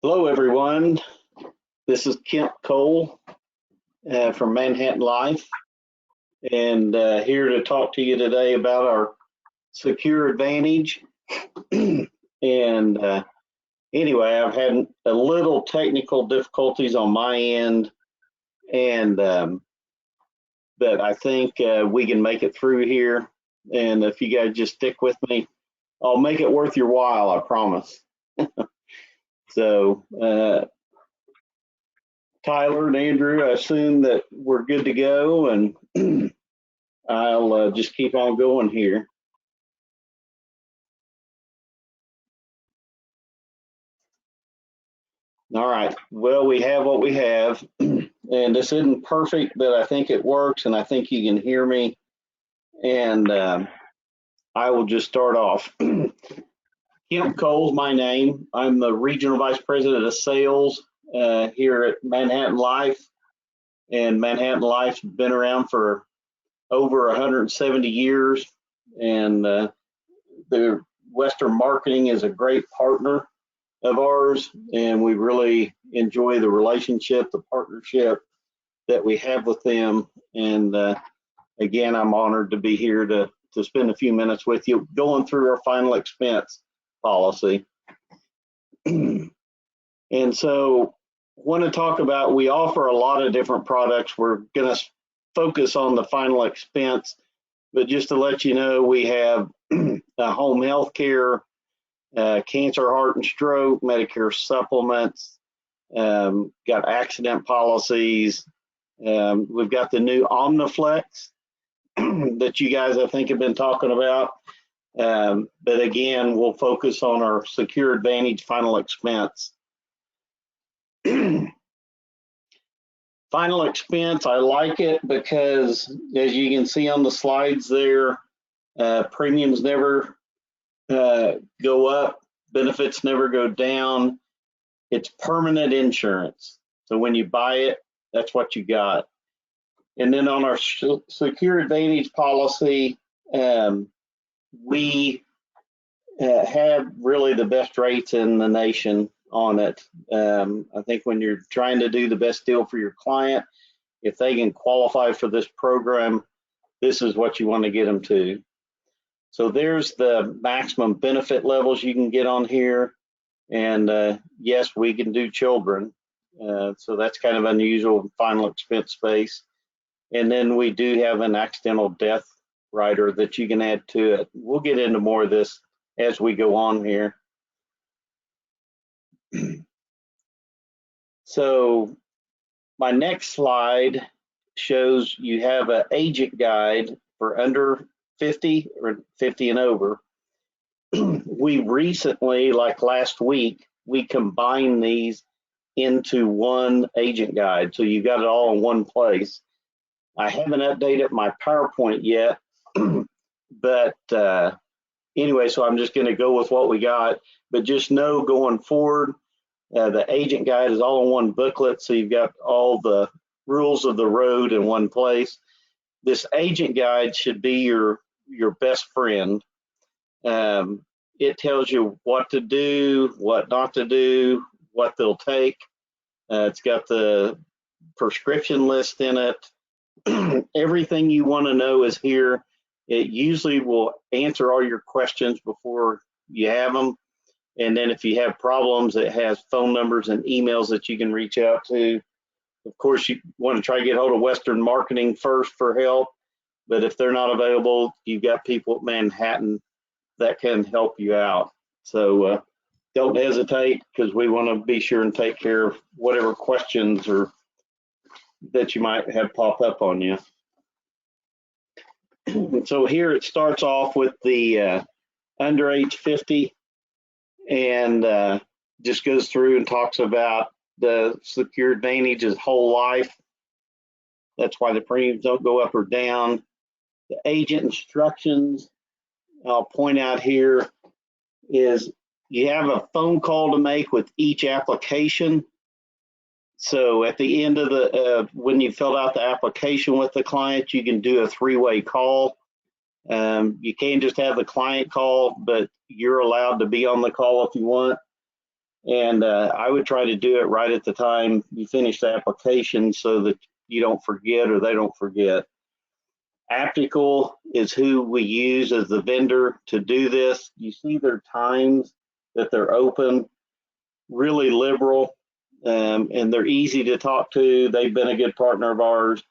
Hello, everyone. This is Kent Cole from Manhattan Life, and here to talk to you today about our Secure Advantage. And anyway, I've had a little technical difficulties on my end, and but I think we can make it through here. And if you guys just stick with me, I'll make it worth your while, I promise. So, Tyler and Andrew, I assume that we're good to go, and I'll just keep on going here. All right, well, we have what we have, and this isn't perfect, but I think it works, and I think you can hear me, and I will just start off. Kent Cole's my name. I'm the Regional Vice President of Sales here at Manhattan Life, and Manhattan Life's been around for over 170 years, and the Western Marketing is a great partner of ours, and we really enjoy the relationship, the partnership that we have with them. And again, I'm honored to be here to spend a few minutes with you going through our final expense policy. And so want to talk about, we offer a lot of different products. We're going to focus on the final expense, but just to let you know, we have home health care, cancer, heart and stroke, Medicare supplements, got accident policies. We've got the new Omniflex that you guys, I think, have been talking about. But again, we'll focus on our Secure Advantage final expense. Final expense, I like it because, as you can see on the slides there, premiums never go up, benefits never go down. It's permanent insurance. So when you buy it, that's what you got. And then on our Secure Advantage policy, we have really the best rates in the nation on it. I think when you're trying to do the best deal for your client, if they can qualify for this program, this is what you want to get them to. So there's the maximum benefit levels you can get on here. And yes, we can do children. So that's kind of unusual final expense space. And then we do have an accidental death rider that you can add to it. We'll get into more of this as we go on here. So my next slide shows you have an agent guide for under 50 or 50 and over. We recently, like last week, we combined these into one agent guide. So you got it all in one place. I haven't updated my PowerPoint yet, but anyway, so I'm just going to go with what we got. But just know going forward, the agent guide is all in one booklet, so you've got all the rules of the road in one place. This agent guide should be your best friend. It tells you what to do, what not to do, what they'll take. It's got the prescription list in it. Everything you want to know is here. It usually will answer all your questions before you have them. And then if you have problems, it has phone numbers and emails that you can reach out to. Of course, you want to try to get hold of Western Marketing first for help. But if they're not available, you've got people at Manhattan that can help you out. So don't hesitate, because we want to be sure and take care of whatever questions or that you might have pop up on you. So here it starts off with the under age 50, and just goes through and talks about the Secure Advantage's whole life. That's why the premiums don't go up or down. The agent instructions, I'll point out here, is you have a phone call to make with each application. So at the end of the, when you fill out the application with the client, you can do a three-way call. You can't just have the client call, but you're allowed to be on the call if you want. And I would try to do it right at the time you finish the application so that you don't forget or they don't forget. Aptical is who we use as the vendor to do this. You see their times that they're open, really liberal, and they're easy to talk to. They've been a good partner of ours.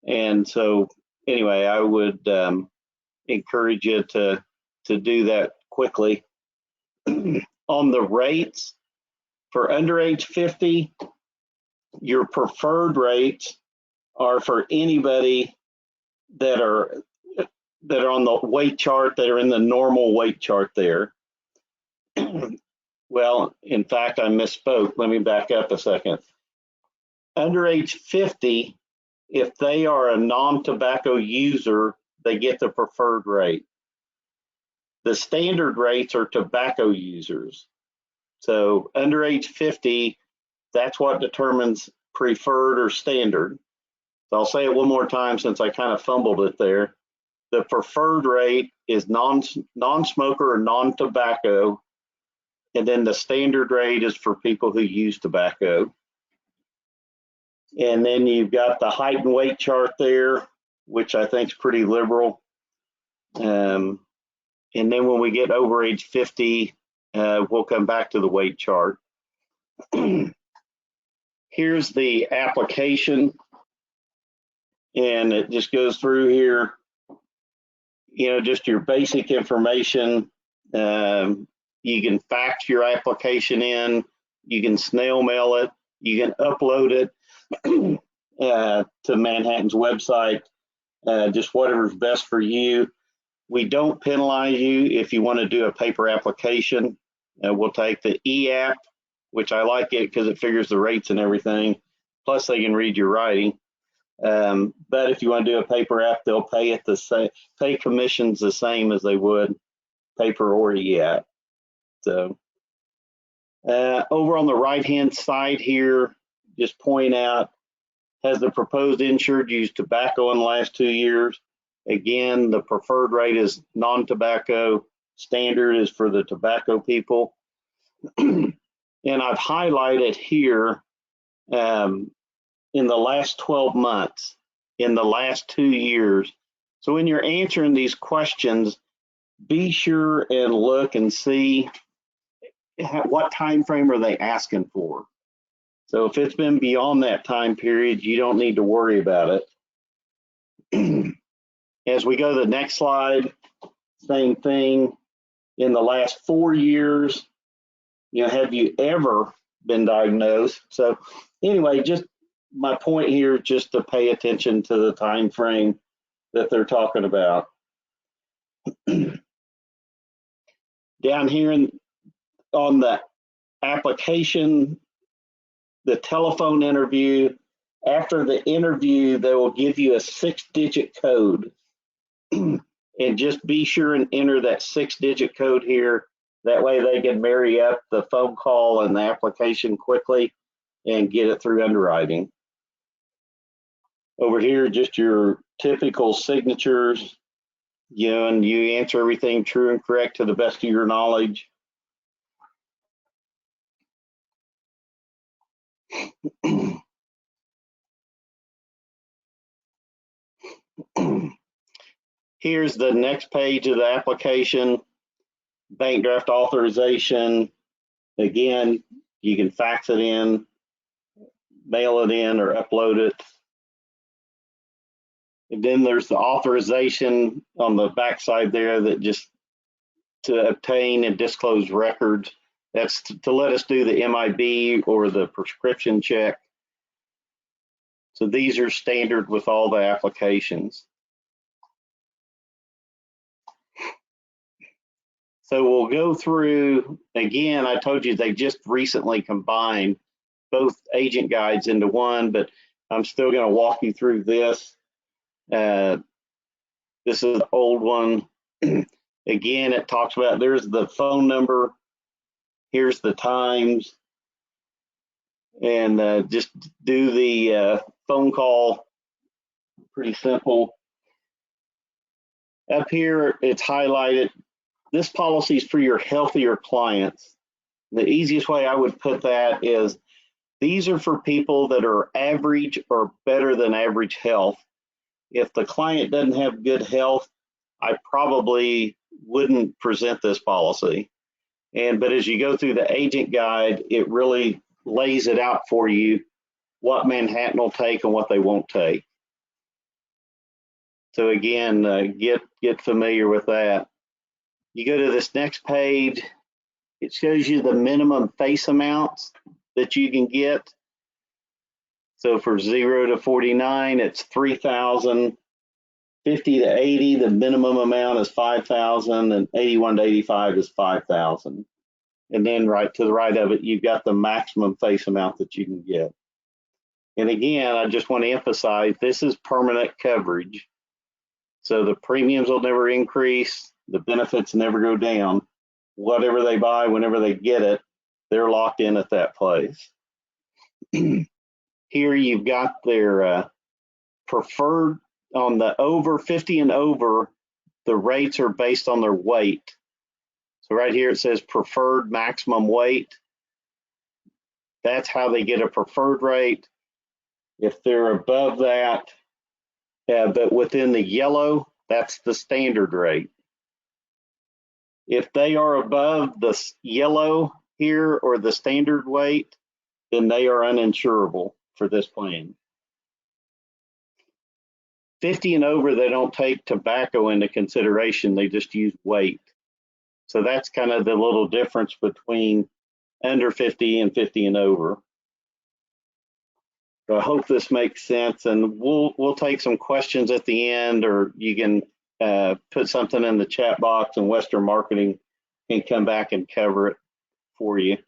And so anyway, I would encourage you to do that quickly. On the rates, for under age 50, your preferred rates are for anybody that are on the weight chart, that are in the normal weight chart there. Well, in fact, I misspoke. Let me back up a second. Under age 50, if they are a non-tobacco user, they get the preferred rate. The standard rates are tobacco users. So under age 50, that's what determines preferred or standard. So I'll say it one more time since I kind of fumbled it there. The preferred rate is non-smoker or non-tobacco, and then the standard rate is for people who use tobacco. And then you've got the height and weight chart there, which I think is pretty liberal. And then when we get over age 50, we'll come back to the weight chart. Here's the application, and it just goes through here, just your basic information. You can fax your application in, you can snail mail it, you can upload it to Manhattan's website, just whatever's best for you. We don't penalize you if you want to do a paper application. We'll take the e-app, which I like it because it figures the rates and everything. Plus, they can read your writing. But if you want to do a paper app, they'll pay it the same, pay commissions the same as they would paper or e-app. So over on the right-hand side here, just point out, has the proposed insured used tobacco in the last 2 years? Again, the preferred rate is non-tobacco. Standard is for the tobacco people. And I've highlighted here in the last 12 months, in the last 2 years. So when you're answering these questions, be sure and look and see what time frame are they asking for. So if it's been beyond that time period, you don't need to worry about it. As we go to the next slide, same thing. In the last 4 years, have you ever been diagnosed? So anyway, just my point here, just to pay attention to the time frame that they're talking about. Down here on the application, the telephone interview, after the interview, they will give you a 6-digit code. And just be sure and enter that 6-digit code here. That way they can marry up the phone call and the application quickly and get it through underwriting. Over here, just your typical signatures, and you answer everything true and correct to the best of your knowledge. Here's the next page of the application, bank draft authorization. Again, you can fax it in, mail it in, or upload it. And then there's the authorization on the backside there that just to obtain and disclose records. That's to let us do the MIB or the prescription check. So these are standard with all the applications. So we'll go through, again, I told you they just recently combined both agent guides into one, but I'm still going to walk you through this. This is the old one. Again, it talks about, there's the phone number, here's the times, and just do the phone call, pretty simple. Up here, it's highlighted. This policy is for your healthier clients. The easiest way I would put that is these are for people that are average or better than average health. If the client doesn't have good health, I probably wouldn't present this policy. But as you go through the agent guide, it really lays it out for you what Manhattan will take and what they won't take. So again, get familiar with that. You go to this next page, it shows you the minimum face amounts that you can get. So for 0 to 49, it's 3,000. 50 to 80, the minimum amount is 5,000, and 81 to 85 is 5,000. And then right to the right of it, you've got the maximum face amount that you can get. And again, I just want to emphasize this is permanent coverage. So the premiums will never increase, the benefits never go down. Whatever they buy, whenever they get it, they're locked in at that place. Here you've got their preferred. On the over 50 and over, the rates are based on their weight. So right here it says preferred maximum weight. That's how they get a preferred rate. If they're above that, but within the yellow, that's the standard rate. If they are above the yellow here or the standard weight, then they are uninsurable for this plan. 50 and over, they don't take tobacco into consideration, they just use weight. So that's kind of the little difference between under 50 and 50 and over. So I hope this makes sense, and we'll take some questions at the end, or you can put something in the chat box and Western Marketing can come back and cover it for you.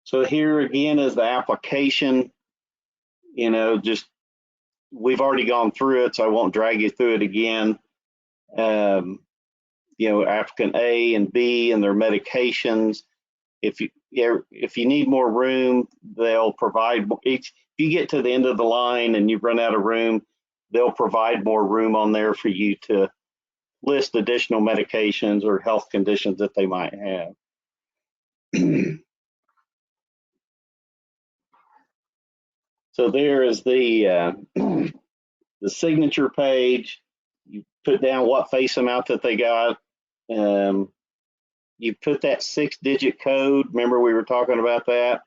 So here again is the application. You know, just we've already gone through it, so I won't drag you through it again. You know, applicant A and B and their medications. If you need more room, they'll provide. If you get to the end of the line and you've run out of room, they'll provide more room on there for you to list additional medications or health conditions that they might have. So there is the signature page. You put down what face amount that they got. You put that 6-digit code. Remember we were talking about that?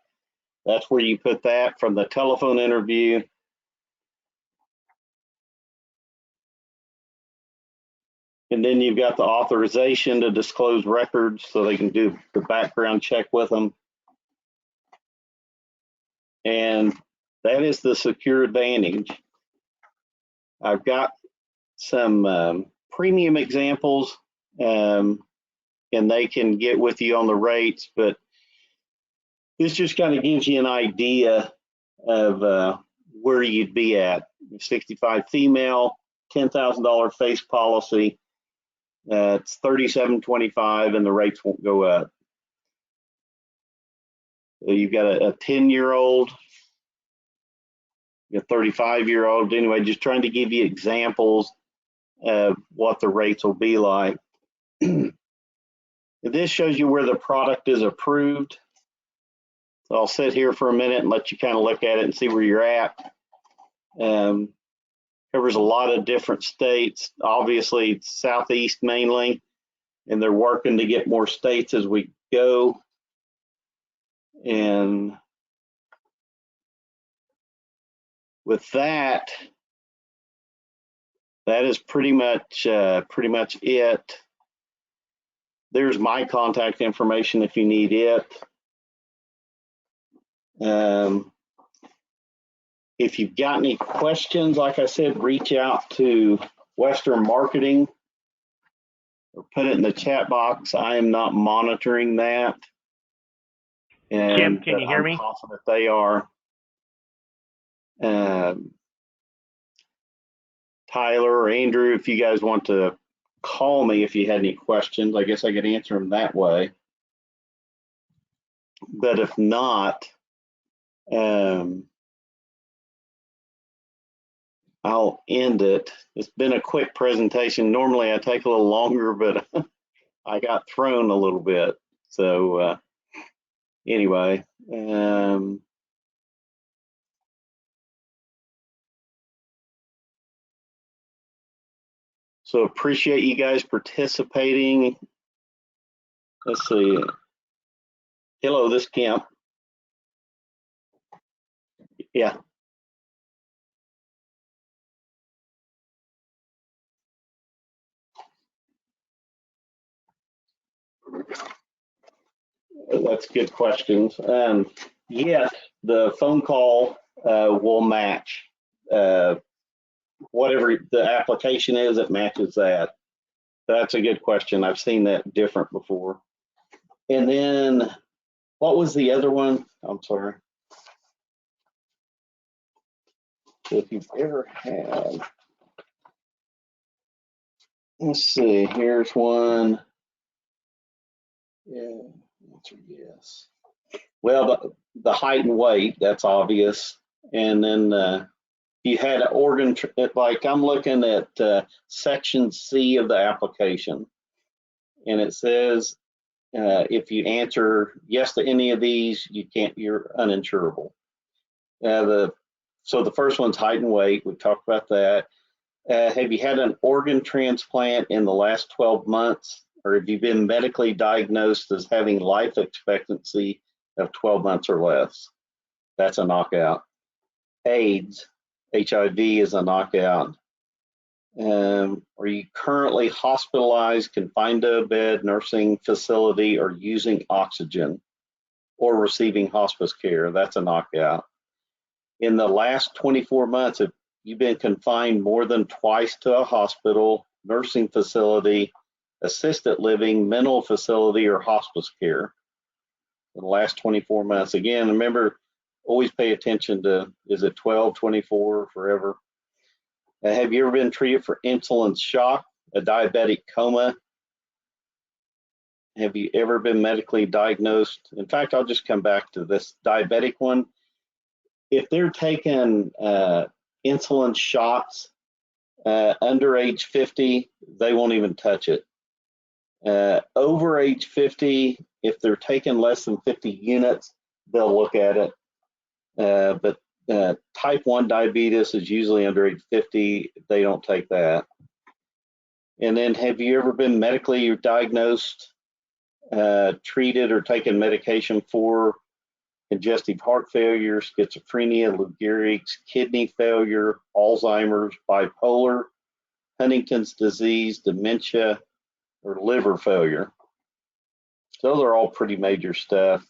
That's where you put that from the telephone interview. And then you've got the authorization to disclose records so they can do the background check with them. And that is the Secure Advantage. I've got some premium examples, and they can get with you on the rates, but this just kind of gives you an idea of where you'd be at. 65 female, $10,000 face policy. It's $37.25, and the rates won't go up. So you've got a 10-year-old, a 35-year-old. Anyway, just trying to give you examples of what the rates will be like. This shows you where the product is approved. So I'll sit here for a minute and let you kind of look at it and see where you're at. Covers a lot of different states, obviously Southeast mainly, and they're working to get more states as we go. And with that, that is pretty much it. There's my contact information if you need it. If you've got any questions, like I said, reach out to Western Marketing or put it in the chat box. I am not monitoring that. And Jim, can you hear me? I'm confident they are. Tyler or Andrew, if you guys want to call me if you had any questions, I guess I could answer them that way. But if not, I'll end it. It's been a quick presentation. Normally I take a little longer, but I got thrown a little bit. So anyway, so appreciate you guys participating. Let's see. Hello, this Kemp. Yeah. That's good questions. Yes, the phone call will match whatever the application is. It matches that. That's a good question. I've seen that different before. And then, what was the other one? I'm sorry. If you've ever had, let's see. Here's one. Yeah, answer yes. Well, the height and weight, that's obvious. And then you had an organ, like I'm looking at section C of the application, and it says if you answer yes to any of these, you're uninsurable. So the first one's height and weight. We talked about that. Have you had an organ transplant in the last 12 months, or have you been medically diagnosed as having life expectancy of 12 months or less? That's a knockout. AIDS, HIV is a knockout. Are you currently hospitalized, confined to a bed, nursing facility, or using oxygen, or receiving hospice care? That's a knockout. In the last 24 months, have you been confined more than twice to a hospital, nursing facility, assisted living, mental facility, or hospice care in the last 24 months? Again, remember, always pay attention to, is it 12, 24, forever? Have you ever been treated for insulin shock, a diabetic coma? Have you ever been medically diagnosed? In fact, I'll just come back to this diabetic one. If they're taking insulin shots under age 50, they won't even touch it. Over age 50, if they're taking less than 50 units, they'll look at it. But type 1 diabetes is usually under age 50. They don't take that. And then, have you ever been medically diagnosed, treated, or taken medication for congestive heart failure, schizophrenia, Lou Gehrig's, kidney failure, Alzheimer's, bipolar, Huntington's disease, dementia, or liver failure? Those are all pretty major stuff.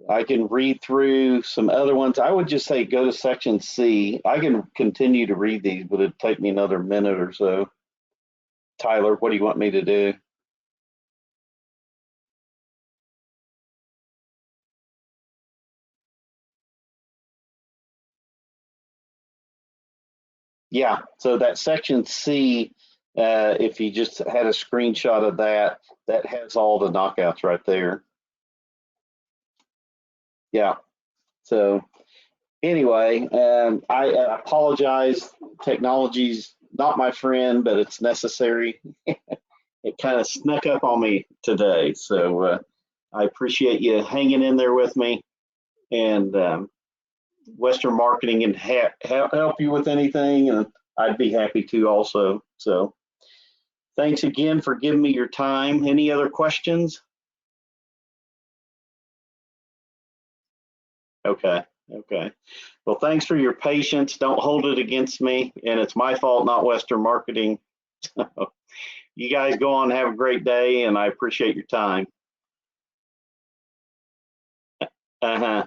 I can read through some other ones. I would just say go to section C. I can continue to read these, but it'd take me another minute or so. Tyler, what do you want me to do? Yeah, so that section C, if you just had a screenshot of that, that has all the knockouts right there. Yeah, so anyway, I apologize. Technology's not my friend, but it's necessary. It kind of snuck up on me today, so I appreciate you hanging in there with me. And Western Marketing can help you with anything, and I'd be happy to also. So thanks again for giving me your time. Any other questions? Okay. Okay. Well, thanks for your patience. Don't hold it against me. And it's my fault, not Western Marketing. You guys go on, have a great day, and I appreciate your time. Uh-huh.